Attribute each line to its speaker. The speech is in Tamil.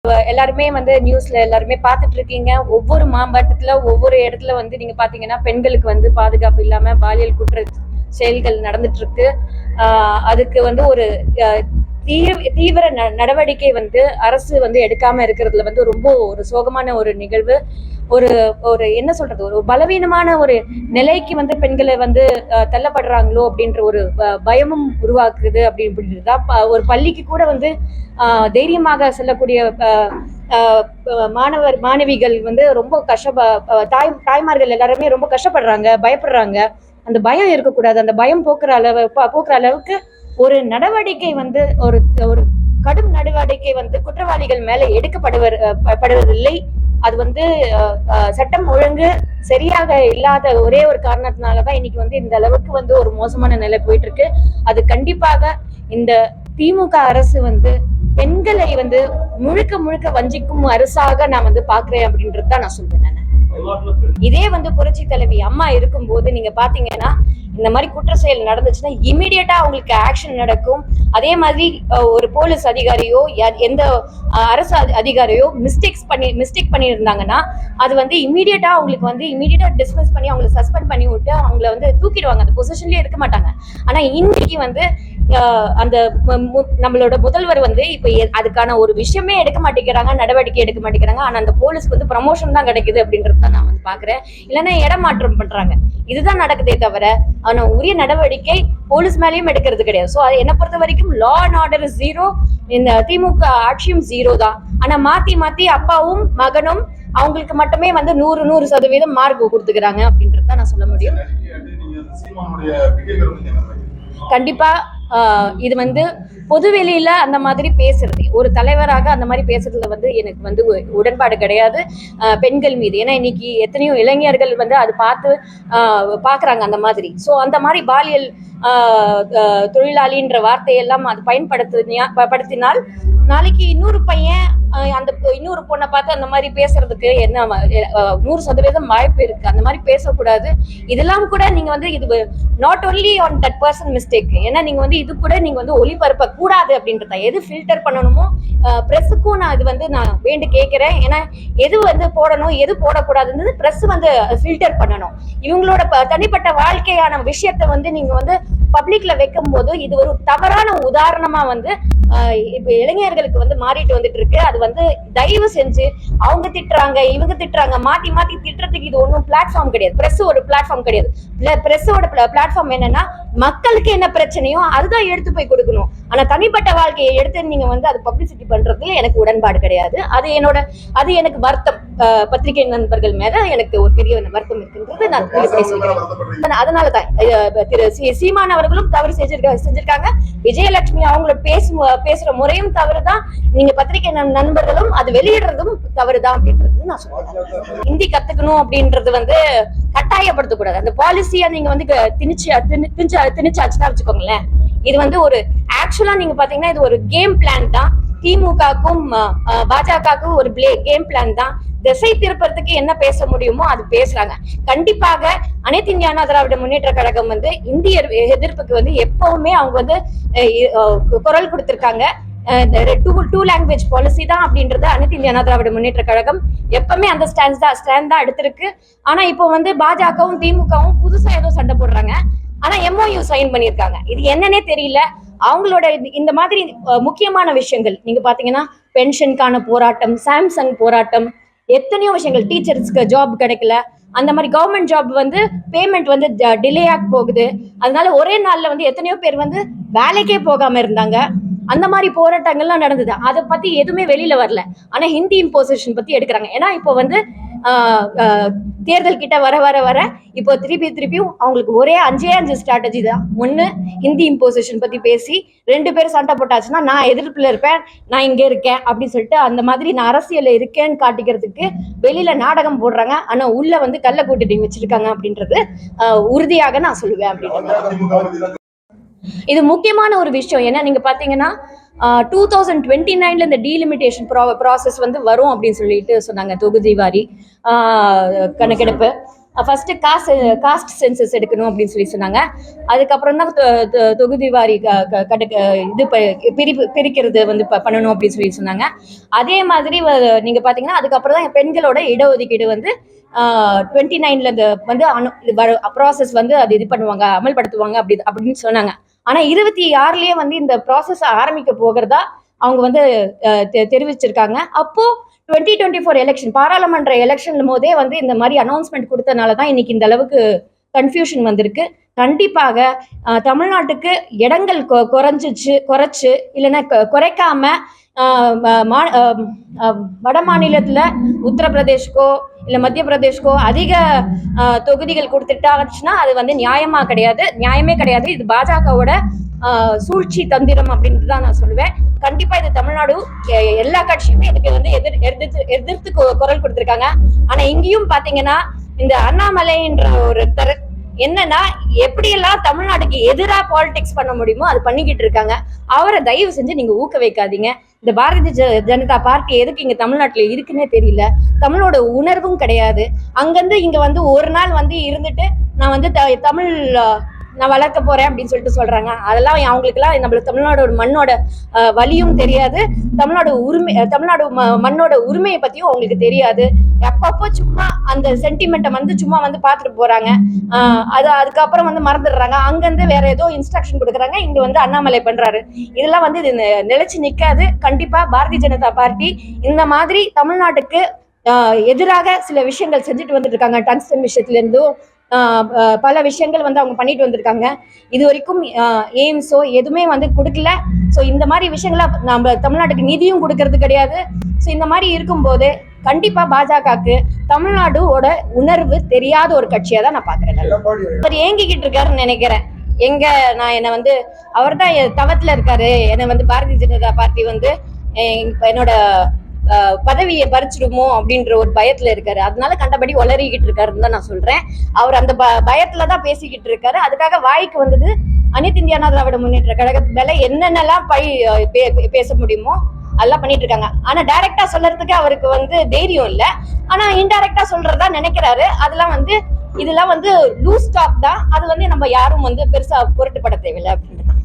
Speaker 1: எல்லாருமே வந்து நியூஸ்ல எல்லாருமே பார்த்துட்டு இருக்கீங்க. ஒவ்வொரு மாவட்டத்துல ஒவ்வொரு இடத்துல வந்து நீங்க பாத்தீங்கன்னா பெண்களுக்கு வந்து பாதுகாப்பு இல்லாம பாலியல் குற்ற செயல்கள் நடந்துட்டு இருக்கு. அதுக்கு வந்து ஒரு தீவிர நடவடிக்கை வந்து அரசு வந்து எடுக்காம இருக்கிறதுல வந்து ரொம்ப ஒரு சோகமான ஒரு நிகழ்வு. ஒரு ஒரு என்ன சொல்றது, ஒரு பலவீனமான ஒரு நிலைக்கு வந்து பெண்களை வந்து தள்ளப்படுறாங்களோ அப்படின்ற ஒரு பயமும் உருவாக்குது அப்படின்றதுதான். ஒரு பள்ளிக்கு கூட வந்து தைரியமாக செல்லக்கூடிய மாணவிகள் வந்து ரொம்ப தாய்மார்கள் எல்லாருமே ரொம்ப கஷ்டப்படுறாங்க, பயப்படுறாங்க. அந்த பயம் இருக்கக்கூடாது. அந்த பயம் போக்குற அளவுக்கு ஒரு நடவடிக்கை வந்து ஒரு கடும் நடவடிக்கை வந்து குற்றவாளிகள் மேல எடுக்கப்படுவதில்லை. அது வந்து சட்டம் ஒழுங்கு சரியாக இல்லாத ஒரே ஒரு காரணத்தினாலதான் இன்னைக்கு வந்து இந்த அளவுக்கு வந்து ஒரு மோசமான நிலை போயிட்டு இருக்கு. அது கண்டிப்பாக இந்த திமுக அரசு வந்து பெண்களை வந்து முழுக்க முழுக்க வஞ்சிக்கும் அரசாக நான் வந்து பாக்குறேன் அப்படின்றதுதான் நான் சொல்றேன். இதே வந்து புரட்சி தலைவி அம்மா இருக்கும்போது நீங்க பாத்தீங்கன்னா இந்த மாதிரி குற்ற செயல் நடந்துச்சுன்னா இமீடியட்டா அவங்களுக்கு ஆக்ஷன் நடக்கும். அதே மாதிரி ஒரு போலீஸ் அதிகாரியோ எந்த அரசு அதிகாரியோ மிஸ்டேக் பண்ணி இருந்தாங்கன்னா அது வந்து இமீடியட்டா அவங்களுக்கு வந்து இமீடியட்டா டிஸ்மிஸ் பண்ணி அவங்களை சஸ்பெண்ட் பண்ணி விட்டு அவங்கள வந்து தூக்கிடுவாங்க. அந்த பொசிஷன்லயே இருக்க மாட்டாங்க. ஆனா இன்னைக்கு வந்து அந்த நம்மளோட முதல்வர் வந்து இப்ப அதுக்கான ஒரு விஷயமே எடுக்க மாட்டேங்கிறாங்க, நடவடிக்கை எடுக்க மாட்டேங்கிறாங்க. ஆனா அந்த போலீஸ்க்கு வந்து ப்ரமோஷன் தான் கிடைக்குது அப்படின்றத நான் வந்து பாக்குறேன். இல்லைன்னா இடமாற்றம் பண்றாங்க. இதுதான் நடக்குதே தவிர ஆனா உரிய நடவடிக்கை போலீஸ் மேலேயும் எடுக்கிறது கிடையாது. சோ என்ன பொறுத்த வரைக்கும் லா அண்ட் ஆர்டர் ஜீரோ, இந்த திமுக ஆட்சியும் ஜீரோ தான். ஆனா மாத்தி அப்பாவும் மகனும் அவங்களுக்கு மட்டுமே வந்து 100% மார்க் கொடுத்துக்கிறாங்க அப்படின்றத நான் சொல்ல முடியும். கண்டிப்பா இது வந்து பொதுவெளியில அந்த மாதிரி பேசுறது, ஒரு தலைவராக அந்த மாதிரி பேசுறதுல வந்து எனக்கு வந்து உடன்பாடு கிடையாது பெண்கள் மீது. ஏன்னா இன்னைக்கு எத்தனையோ இளைஞர்கள் வந்து அது பாக்குறாங்க அந்த மாதிரி. சோ அந்த மாதிரி பாலியல் தொழிலாளின்ற வார்த்தையெல்லாம் அது பயன்படுத்தினால் நாளைக்கு இன்னொரு பையன் அந்த இன்னொரு பொண்ணை பார்த்து அந்த மாதிரி பேசுறதுக்கு என்ன 100% வாய்ப்பு இருக்கு. அந்த மாதிரி பேசக்கூடாது. இதெல்லாம் கூட நீங்க வந்து இது not only on that person mistake. ஏன்னா நீங்க வந்து இது கூட நீங்க வந்து ஒளிபரப்ப கூடாது அப்படின்றத எது ஃபில்டர் பண்ணணுமோ பிரஸுக்கும் நான் இது வந்து நான் வேண்டு கேட்கிறேன். ஏன்னா எது வந்து போடணும் எது போடக்கூடாதுன்னு பிரஸ் வந்து ஃபில்டர் பண்ணணும். இவங்களோட தனிப்பட்ட வாழ்க்கையான விஷயத்த வந்து நீங்க வந்து பப்ளிக்ல வைக்கும் போது இது ஒரு தவறான உதாரணமா வந்து இப்ப இளைஞர்களுக்கு வந்து மாறிட்டு வந்துட்டு இருக்கு. அது வந்து தயவு செஞ்சு அவங்க திட்டுறாங்க இவங்க திட்டுறாங்க மாத்தி திட்டுறதுக்கு இது ஒன்றும் பிளாட்ஃபார்ம் கிடையாது. பிரஸ் ஒரு பிளாட்ஃபார்ம் கிடையாது. பிரஸோட பிளாட்ஃபார்ம் என்னன்னா மக்களுக்கு என்ன பிரச்சனையோ அதுதான் எடுத்து போய் கொடுக்கணும். ஆனா தனிப்பட்ட வாழ்க்கையை எடுத்து நீங்க வந்து அது பப்ளிசிட்டி பண்றதுல எனக்கு உடன்பாடு கிடையாது. அது எனக்கு வருத்தம். பத்திரிகை நண்பர்கள் மேல எனக்கு ஒரு பெரிய வருத்தம் இருக்குன்றது நான் பேசுகிறேன். அதனாலதான் திரு சீமான் அவர்களும் தவறு செஞ்சிருக்காங்க. விஜயலட்சுமி அவங்கள பேசுற முறையும் தவறுதான். நீங்க பத்திரிகை நண்பர்களும் அது வெளியிடுறதும் தவறுதான் அப்படின்றது நான் சொல்றேன். ஹிந்தி கத்துக்கணும் அப்படின்றது வந்து கட்டாயப்படுத்தக்கூடாது. அந்த பாலிசியா நீங்க வந்து திணிச்சாச்சுன்னா வச்சுக்கோங்களேன். இது வந்து ஒரு ஆக்சுவலா நீங்க பாத்தீங்கன்னா இது ஒரு கேம் பிளான் தான். திமுகக்கும் பாஜகவுக்கும் ஒரு கேம் பிளான் தான். திசை திருப்பறதுக்கு என்ன பேச முடியுமோ அது பேசுறாங்க. கண்டிப்பாக அனைத்து இந்திய அண்ணா திராவிட முன்னேற்ற கழகம் வந்து இந்திய எதிர்ப்புக்கு வந்து எப்பவுமே அவங்க வந்து குரல் கொடுத்திருக்காங்க. டூ லாங்குவேஜ் பாலிசி தான் அப்படின்றது அனைத்து இந்திய அண்ணா திராவிட முன்னேற்ற கழகம் எப்பவுமே அந்த ஸ்டாண்ட் தான் எடுத்திருக்கு. ஆனா இப்போ வந்து பாஜகவும் திமுகவும் புதுசா ஏதோ சண்டை போடுறாங்க. ஆனா MOU சைன் பண்ணியிருக்காங்க. இது என்னன்னே தெரியல. அவங்களோட இந்த மாதிரி முக்கியமான விஷயங்கள் நீங்க பாத்தீங்கன்னா பென்ஷனுக்கான போராட்டம், சாம்சங் போராட்டம், எத்தனையோ விஷயங்கள், டீச்சர்ஸ்க்கு ஜாப் கிடைக்கல, அந்த மாதிரி கவர்மெண்ட் ஜாப் வந்து பேமெண்ட் வந்து டிலே ஆகி போகுது. அதனால ஒரே நாள்ல வந்து எத்தனையோ பேர் வந்து வேலைக்கே போகாம இருந்தாங்க. அந்த மாதிரி போராட்டங்கள்லாம் நடந்தது. அதை பத்தி எதுவுமே வெளியில வரல. ஆனா ஹிந்தி இம்போசிஷன் பத்தி எடுக்கிறாங்க. ஏன்னா இப்போ வந்து தேர்தல் கிட்ட வர இப்போ திருப்பியும் அவங்களுக்கு ஒரே 5 ஸ்ட்ராட்டஜி தான். ஒண்ணு ஹிந்தி இம்போசிஷன் பத்தி பேசி 2 பேரும் சண்டை போட்டாச்சுன்னா நான் எதிர்ப்புல இருப்பேன், நான் இங்க இருக்கேன் அப்படின்னு சொல்லிட்டு அந்த மாதிரி நான் அரசியல்ல இருக்கேன்னு காட்டிக்கிறதுக்கு வெளியில நாடகம் போடுறாங்க. ஆனா உள்ள வந்து கள்ள கூட்டணி வச்சிருக்காங்க அப்படின்றது உறுதியாக நான் சொல்லுவேன் அப்படின்றது. இது முக்கியமான ஒரு விஷயம். ஏன்னா நீங்க பாத்தீங்கன்னா 2029 இந்த டீலிமிட்டேஷன் ப்ராசஸ் வந்து வரும் அப்படின்னு சொல்லிட்டு சொன்னாங்க. தொகுதி வாரி கணக்கெடுப்பு ஃபர்ஸ்ட் காஸ்ட் சென்சஸ் எடுக்கணும் அப்படின்னு சொல்லி சொன்னாங்க. அதுக்கப்புறம் தான் தொகுதி வாரி இது பிரிக்கிறது வந்து பண்ணணும் அப்படின்னு சொல்லி சொன்னாங்க. அதே மாதிரி நீங்க பாத்தீங்கன்னா அதுக்கப்புறம் தான் பெண்களோட இடஒதுக்கீடு வந்து 29ல வந்து ப்ராசஸ் வந்து அது இது பண்ணுவாங்க, அமல்படுத்துவாங்க அப்படின்னு சொன்னாங்க. ஆனா 26லயே வந்து இந்த ப்ராசஸ் ஆரம்பிக்க போகிறதா அவங்க வந்து தெரிவிச்சிருக்காங்க. அப்போ 2024 எலெக்ஷன் பாராளுமன்ற எலெக்ஷன் போதே வந்து இந்த மாதிரி அனௌன்ஸ்மெண்ட் கொடுத்தனாலதான் இன்னைக்கு இந்த அளவுக்கு கன்ஃபியூஷன் வந்திருக்கு. கண்டிப்பாக தமிழ்நாட்டுக்கு இடங்கள் குறைச்சு இல்லைன்னா குறைக்காம வட மாநிலத்துல உத்தரப்பிரதேஷ்கோ இல்ல மத்திய பிரதேஷ்கோ அதிக தொகுதிகள் கொடுத்துட்டாச்சுன்னா அது வந்து நியாயமே கிடையாது. இது பாஜகவோட சூழ்ச்சி தந்திரம் அப்படின்னு தான் நான் சொல்லுவேன். கண்டிப்பா இது தமிழ்நாடு எல்லா கட்சியுமே இதுக்கு வந்து எதிர்த்து குரல் கொடுத்திருக்காங்க. ஆனா இங்கேயும் பாத்தீங்கன்னா இந்த அண்ணாமலைன்ற ஒருத்தர் என்னன்னா எப்படியெல்லாம் தமிழ்நாட்டுக்கு எதிராக பாலிடிக்ஸ் பண்ண முடியுமோ அது பண்ணிக்கிட்டு இருக்காங்க. அவரை தயவு செஞ்சு நீங்க ஊக்க வைக்காதீங்க. இந்த பாரதிய ஜனதா பார்ட்டி எதுக்கு இங்க தமிழ்நாட்டுல இருக்குன்னே தெரியல. தமிழோட உணர்வும் கிடையாது. அங்கிருந்து இங்க வந்து ஒரு நாள் வந்து இருந்துட்டு நான் வந்து தமிழ் நான் வளர்க்க போறேன் அப்படின்னு சொல்லிட்டு சொல்றாங்க. அதெல்லாம் அவங்களுக்கு எல்லாம் நம்மள தமிழ்நாடோட மண்ணோட வலியும் தெரியாது, தமிழ்நாடு மண்ணோட உரிமையை பத்தியும் அவங்களுக்கு தெரியாது. அப்பப்போ சும்மா அந்த சென்டிமெண்ட்டை வந்து சும்மா வந்து பாத்துட்டு போறாங்க. அதுக்கப்புறம் வந்து மறந்துடுறாங்க. அங்கிருந்து வேற ஏதோ இன்ஸ்ட்ரக்ஷன் கொடுக்குறாங்க, இங்க வந்து அண்ணாமலை பண்றாரு. இதெல்லாம் வந்து இது நிலைச்சு நிக்காது. கண்டிப்பா பாரதிய ஜனதா பார்ட்டி இந்த மாதிரி தமிழ்நாட்டுக்கு எதிராக சில விஷயங்கள் செஞ்சுட்டு வந்துட்டு இருக்காங்க. டங்ஸ்டன் விஷயத்துல இருந்தும் பல விஷயங்கள் வந்து அவங்க பண்ணிட்டு வந்திருக்காங்க. இது வரைக்கும் எய்ம்ஸோ எதுவுமே வந்து கொடுக்கல. ஸோ இந்த மாதிரி விஷயங்கள நம்ம தமிழ்நாட்டுக்கு நிதியும் கொடுக்கறது கிடையாது. ஸோ இந்த மாதிரி இருக்கும்போது கண்டிப்பா பாஜகவுக்கு தமிழ்நாடோட உணர்வு தெரியாத ஒரு கட்சியா தான் நான் பாக்குறேன். அவர் ஏங்கிக்கிட்டு இருக்காருன்னு நினைக்கிறேன். என்ன வந்து அவர் தான் தவத்துல இருக்காரு. என்னை வந்து பாரதிய ஜனதா பார்ட்டி வந்து என்னோட பதவியை பறிச்சிடுமோ அப்படின்ற ஒரு பயத்துல இருக்காரு. அதனால கண்டபடி உளறிக்கிட்டு இருக்காருன்னு தான் நான் சொல்றேன். அவர் அந்த பயத்துலதான் பேசிக்கிட்டு இருக்காரு. அதுக்காக வாய்க்கு வந்தது அனைத்து இந்திய அண்ணா திராவிட முன்னேற்ற கழகத்துல என்னென்னலாம் பேச முடியுமோ அதெல்லாம் பண்ணிட்டு இருக்காங்க. ஆனா டைரக்டா சொல்றதுக்கு அவருக்கு வந்து தைரியம் இல்ல. ஆனா இன்டைரக்டா சொல்றதா நினைக்கிறாரு. இதெல்லாம் வந்து லூஸ் டாக் தான். அது வந்து நம்ம யாரும் வந்து பெருசா பொருட்டுப்பட தேவையில்லை அப்படின்னு